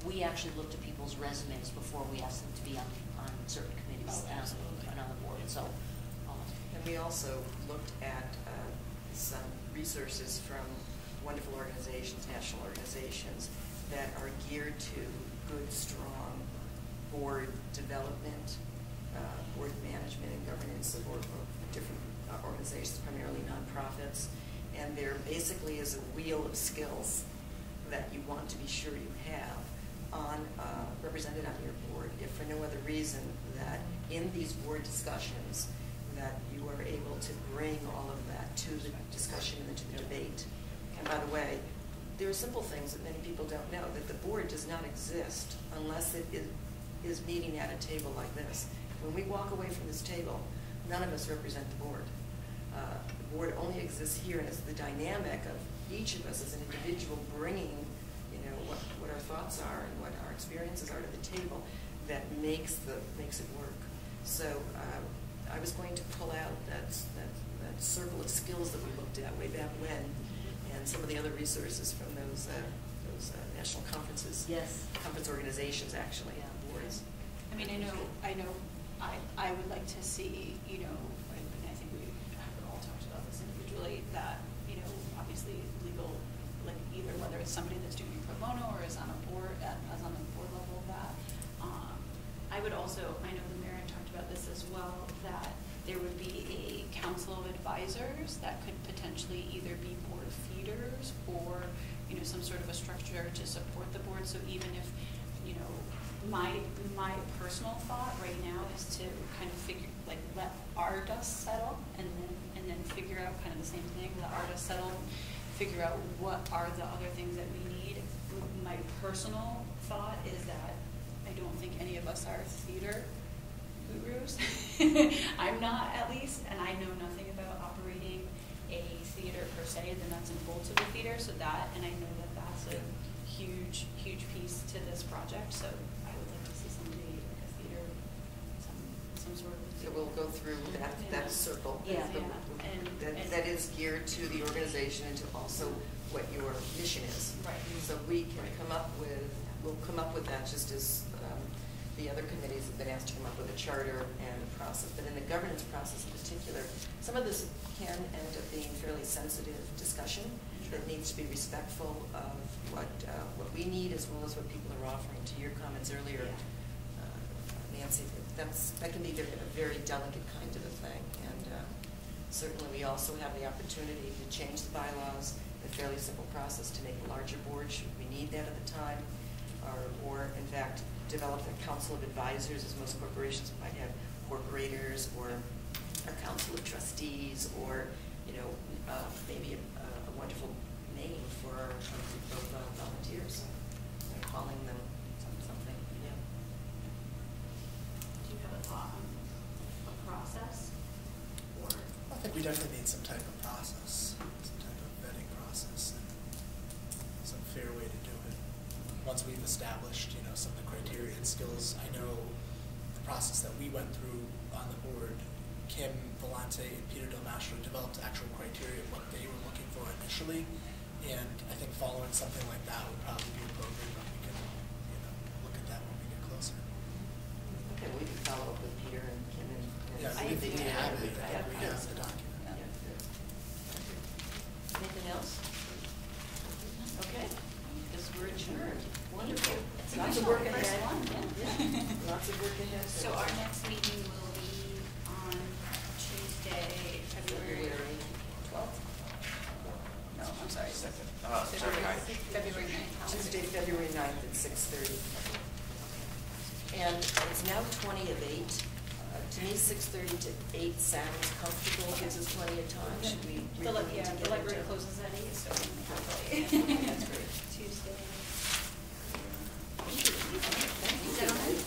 We actually looked at people's resumes before we asked them to be on certain committees and on the board. So, and we also looked at some resources from wonderful organizations, national organizations, that are geared to good, strong board development, board management and governance of different organizations, primarily nonprofits. And there basically is a wheel of skills that you want to be sure you have represented on your board, if for no other reason that in these board discussions that you are able to bring all of that to the discussion and to the debate. And by the way, there are simple things that many people don't know, that the board does not exist unless it is meeting at a table like this. When we walk away from this table, none of us represent the board. The board only exists here, and it's the dynamic of each of us as an individual bringing what our thoughts are and what our experiences are to the table that makes it work. So I was going to pull out that circle of skills that we looked at way back when, and some of the other resources from those national conferences. yes, Conference organizations, actually, boards. I mean, I would like to see, and I think we have all talked about this individually, that, obviously legal, like either whether it's somebody that's doing pro bono or is on a board, as on the board level, that I would also, I know the mayor talked about this as well, that there would be a council of advisors that could potentially either be board feeders or, some sort of a structure to support the board. So even if, my personal thought right now is to kind of let our dust settle and then figure out kind of the same thing, let our dust settle, figure out what are the other things that we need. My personal thought is that I don't think any of us are theater gurus. I'm not, at least, and I know nothing about operating a theater per se, the nuts and bolts of a theater. So and I know that that's a huge piece to this project. So I would like to see somebody like a theater, some sort of. So we'll go through that circle. Yeah. That is geared to the organization and to also what your mission is. Right. So we'll come up with that, just as the other committees have been asked to come up with a charter and a process. But in the governance process in particular, some of this can end up being fairly sensitive discussion that needs to be respectful of what we need as well as what people are offering. To your comments earlier, Nancy, that can be a very delicate kind of a thing. And certainly we also have the opportunity to change the bylaws in a fairly simple process to make a larger board should we need that at the time, or in fact develop a council of advisors, as most corporations might have, incorporators or a council of trustees, or, you know, maybe a wonderful name for a group of volunteers, calling them something, yeah. Do you have a thought on a process, or? I think we definitely need some type of process, some type of vetting process, and some fair way to do it. Once we've established, you know, some of the criteria and skills, I know the process that we went through on the board, Kim Vellante and Peter Del Mastro developed actual criteria of what they were looking for initially, and I think following something like that would probably be appropriate, but we can, you know, look at that when we get closer. Okay, we can follow up with Peter and Kim and. Yeah, see if we they have it, Yeah, we have the document. Yeah, good. Anything else? Okay, because we're adjourned. Wonderful. It's Lots of official, work first ahead. one, yeah. Yeah, lots of work ahead. So our next meeting will be on Tuesday, February 12th. No, I'm sorry. Second. February 9th. Tuesday, February 9th at 6:30. And it's now 20 of 8. To me, 6:30 to 8 sounds comfortable, gives us plenty of time. Should we? The really need to get library into- closes at 8, so we have That's great. Tuesday. Thank you. Gentlemen.